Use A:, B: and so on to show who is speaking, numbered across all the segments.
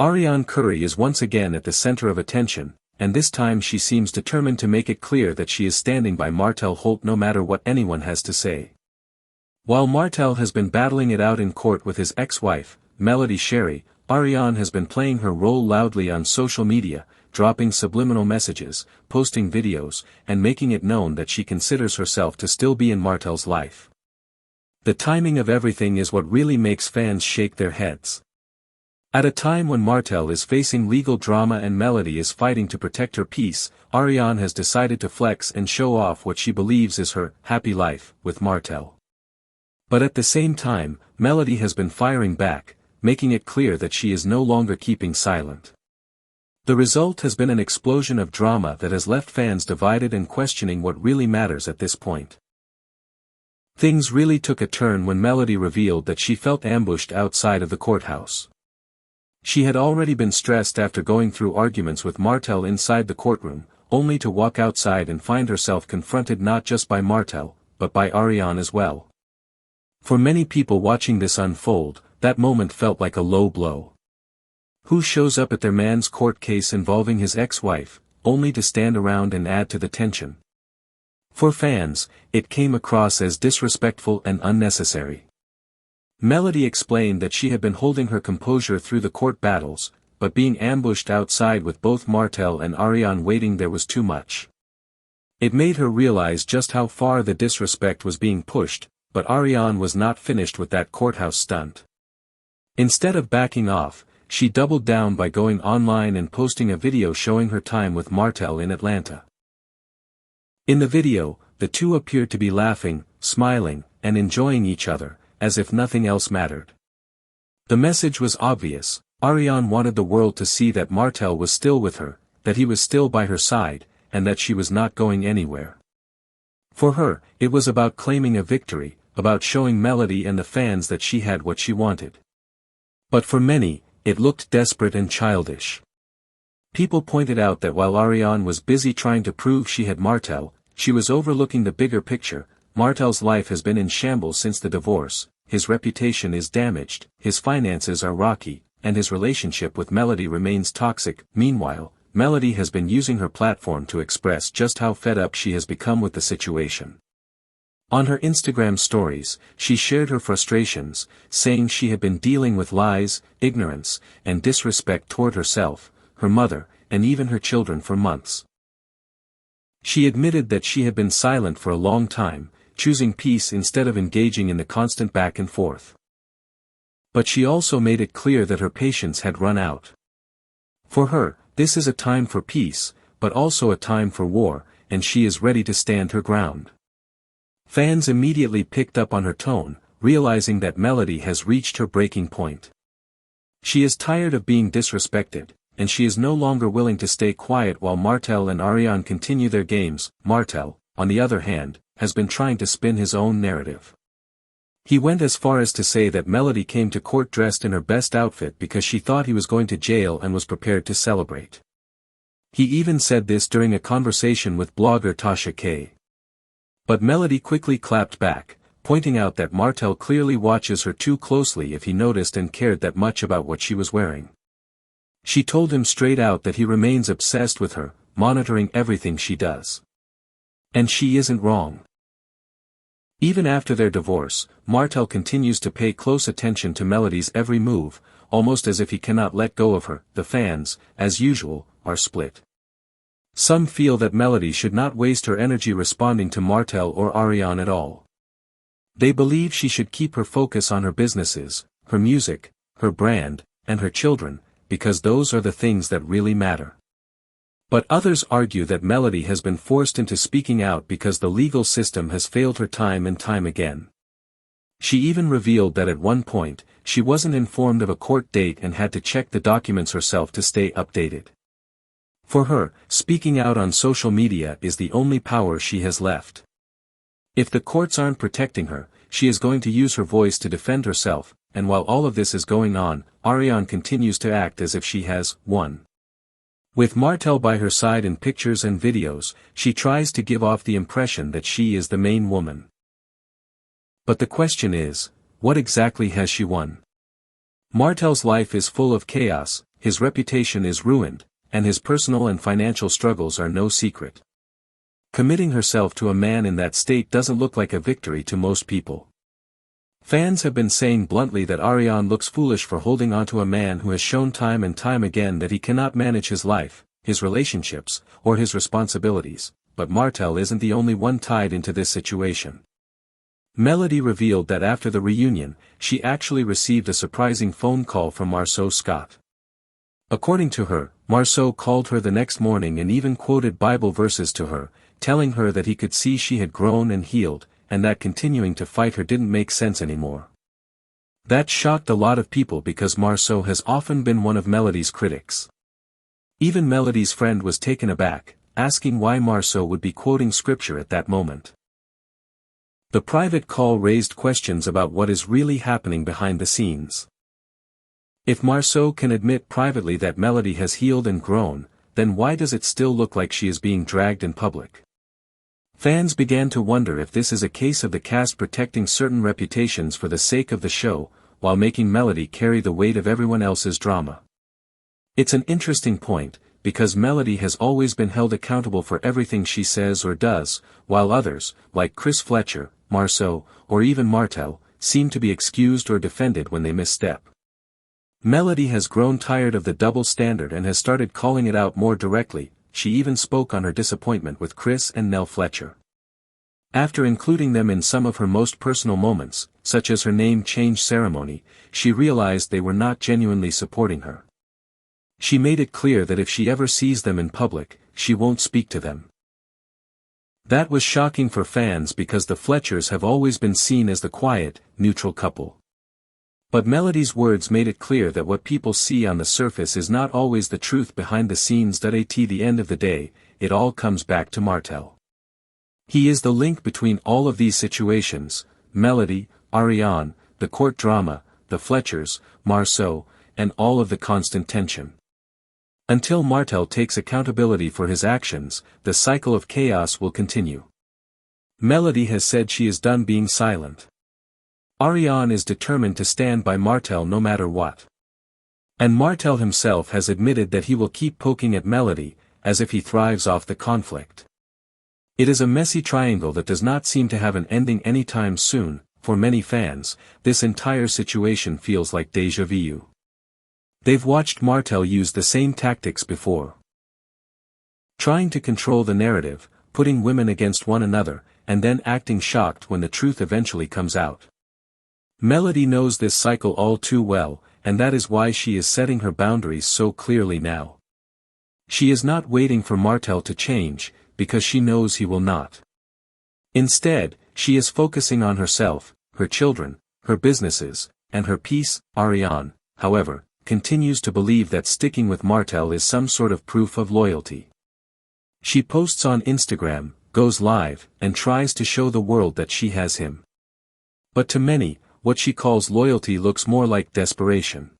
A: Arionne Curry is once again at the center of attention, and this time she seems determined to make it clear that she is standing by Martell Holt no matter what anyone has to say. While Martell has been battling it out in court with his ex-wife, Melody Shari, Arionne has been playing her role loudly on social media, dropping subliminal messages, posting videos, and making it known that she considers herself to still be in Martell's life. The timing of everything is what really makes fans shake their heads. At a time when Martell is facing legal drama and Melody is fighting to protect her peace, Arionne has decided to flex and show off what she believes is her happy life with Martell. But at the same time, Melody has been firing back, making it clear that she is no longer keeping silent. The result has been an explosion of drama that has left fans divided and questioning what really matters at this point. Things really took a turn when Melody revealed that she felt ambushed outside of the courthouse. She had already been stressed after going through arguments with Martell inside the courtroom, only to walk outside and find herself confronted not just by Martell, but by Arionne as well. For many people watching this unfold, that moment felt like a low blow. Who shows up at their man's court case involving his ex-wife, only to stand around and add to the tension? For fans, it came across as disrespectful and unnecessary. Melody explained that she had been holding her composure through the court battles, but being ambushed outside with both Martell and Arionne waiting there was too much. It made her realize just how far the disrespect was being pushed, but Arionne was not finished with that courthouse stunt. Instead of backing off, she doubled down by going online and posting a video showing her time with Martell in Atlanta. In the video, the two appeared to be laughing, smiling, and enjoying each other, as if nothing else mattered. The message was obvious. Arionne wanted the world to see that Martell was still with her, that he was still by her side, and that she was not going anywhere. For her, it was about claiming a victory, about showing Melody and the fans that she had what she wanted. But for many, it looked desperate and childish. People pointed out that while Arionne was busy trying to prove she had Martell, she was overlooking the bigger picture. Martell's life has been in shambles since the divorce, his reputation is damaged, his finances are rocky, and his relationship with Melody remains toxic. Meanwhile, Melody has been using her platform to express just how fed up she has become with the situation. On her Instagram stories, she shared her frustrations, saying she had been dealing with lies, ignorance, and disrespect toward herself, her mother, and even her children for months. She admitted that she had been silent for a long time, choosing peace instead of engaging in the constant back and forth. But she also made it clear that her patience had run out. For her, this is a time for peace, but also a time for war, and she is ready to stand her ground. Fans immediately picked up on her tone, realizing that Melody has reached her breaking point. She is tired of being disrespected, and she is no longer willing to stay quiet while Martell and Arionne continue their games. Martell, on the other hand, has been trying to spin his own narrative. He went as far as to say that Melody came to court dressed in her best outfit because she thought he was going to jail and was prepared to celebrate. He even said this during a conversation with blogger Tasha K. But Melody quickly clapped back, pointing out that Martell clearly watches her too closely if he noticed and cared that much about what she was wearing. She told him straight out that he remains obsessed with her, monitoring everything she does. And she isn't wrong. Even after their divorce, Martell continues to pay close attention to Melody's every move, almost as if he cannot let go of her. The fans, as usual, are split. Some feel that Melody should not waste her energy responding to Martell or Arionne at all. They believe she should keep her focus on her businesses, her music, her brand, and her children, because those are the things that really matter. But others argue that Melody has been forced into speaking out because the legal system has failed her time and time again. She even revealed that at one point, she wasn't informed of a court date and had to check the documents herself to stay updated. For her, speaking out on social media is the only power she has left. If the courts aren't protecting her, she is going to use her voice to defend herself, and while all of this is going on, Arionne continues to act as if she has won. With Martell by her side in pictures and videos, she tries to give off the impression that she is the main woman. But the question is, what exactly has she won? Martell's life is full of chaos, his reputation is ruined, and his personal and financial struggles are no secret. Committing herself to a man in that state doesn't look like a victory to most people. Fans have been saying bluntly that Arionne looks foolish for holding onto a man who has shown time and time again that he cannot manage his life, his relationships, or his responsibilities, but Martell isn't the only one tied into this situation. Melody revealed that after the reunion, she actually received a surprising phone call from Marceau Scott. According to her, Marceau called her the next morning and even quoted Bible verses to her, telling her that he could see she had grown and healed, and that continuing to fight her didn't make sense anymore. That shocked a lot of people because Marceau has often been one of Melody's critics. Even Melody's friend was taken aback, asking why Marceau would be quoting scripture at that moment. The private call raised questions about what is really happening behind the scenes. If Marceau can admit privately that Melody has healed and grown, then why does it still look like she is being dragged in public? Fans began to wonder if this is a case of the cast protecting certain reputations for the sake of the show, while making Melody carry the weight of everyone else's drama. It's an interesting point, because Melody has always been held accountable for everything she says or does, while others, like Chris Fletcher, Marceau, or even Martell, seem to be excused or defended when they misstep. Melody has grown tired of the double standard and has started calling it out more directly. She even spoke on her disappointment with Chris and Nell Fletcher. After including them in some of her most personal moments, such as her name change ceremony, she realized they were not genuinely supporting her. She made it clear that if she ever sees them in public, she won't speak to them. That was shocking for fans because the Fletchers have always been seen as the quiet, neutral couple. But Melody's words made it clear that what people see on the surface is not always the truth behind the scenes. At the end of the day, it all comes back to Martell. He is the link between all of these situations: Melody, Arionne, the court drama, the Fletchers, Marceau, and all of the constant tension. Until Martell takes accountability for his actions, the cycle of chaos will continue. Melody has said she is done being silent. Arionne is determined to stand by Martell no matter what. And Martell himself has admitted that he will keep poking at Melody, as if he thrives off the conflict. It is a messy triangle that does not seem to have an ending anytime soon. For many fans, this entire situation feels like déjà vu. They've watched Martell use the same tactics before. Trying to control the narrative, putting women against one another, and then acting shocked when the truth eventually comes out. Melody knows this cycle all too well, and that is why she is setting her boundaries so clearly now. She is not waiting for Martell to change, because she knows he will not. Instead, she is focusing on herself, her children, her businesses, and her peace. Arionne, however, continues to believe that sticking with Martell is some sort of proof of loyalty. She posts on Instagram, goes live, and tries to show the world that she has him. But to many, what she calls loyalty looks more like desperation.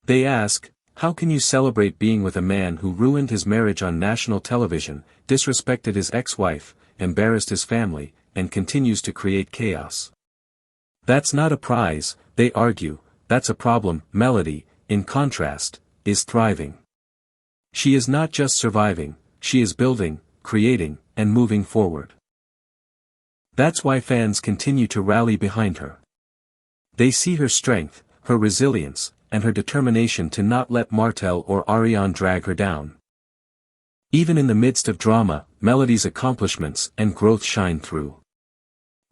A: They ask, how can you celebrate being with a man who ruined his marriage on national television, disrespected his ex-wife, embarrassed his family, and continues to create chaos? That's not a prize, they argue, that's a problem. Melody, in contrast, is thriving. She is not just surviving, she is building, creating, and moving forward. That's why fans continue to rally behind her. They see her strength, her resilience, and her determination to not let Martell or Arionne drag her down. Even in the midst of drama, Melody's accomplishments and growth shine through.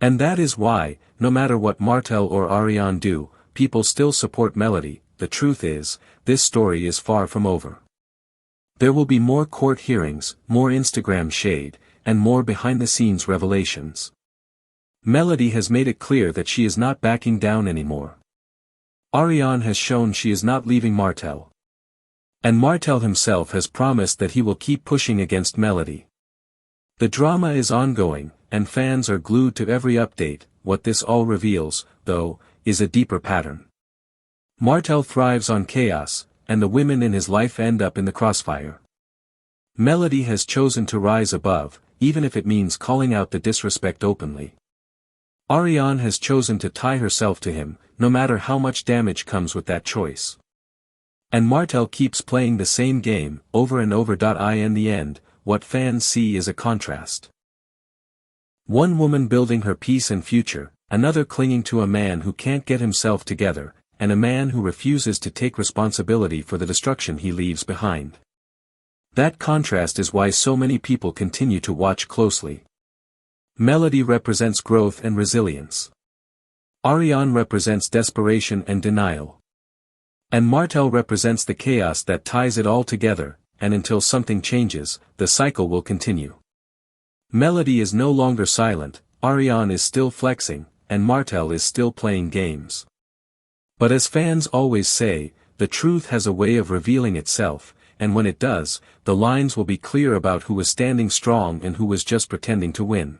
A: And that is why, no matter what Martell or Arionne do, people still support Melody. The truth is, this story is far from over. There will be more court hearings, more Instagram shade, and more behind-the-scenes revelations. Melody has made it clear that she is not backing down anymore. Arionne has shown she is not leaving Martell. And Martell himself has promised that he will keep pushing against Melody. The drama is ongoing, and fans are glued to every update. What this all reveals, though, is a deeper pattern. Martell thrives on chaos, and the women in his life end up in the crossfire. Melody has chosen to rise above, even if it means calling out the disrespect openly. Arionne has chosen to tie herself to him, no matter how much damage comes with that choice. And Martell keeps playing the same game, over and over. In the end, what fans see is a contrast. One woman building her peace and future, another clinging to a man who can't get himself together, and a man who refuses to take responsibility for the destruction he leaves behind. That contrast is why so many people continue to watch closely. Melody represents growth and resilience. Arionne represents desperation and denial. And Martell represents the chaos that ties it all together, and until something changes, the cycle will continue. Melody is no longer silent, Arionne is still flexing, and Martell is still playing games. But as fans always say, the truth has a way of revealing itself, and when it does, the lines will be clear about who was standing strong and who was just pretending to win.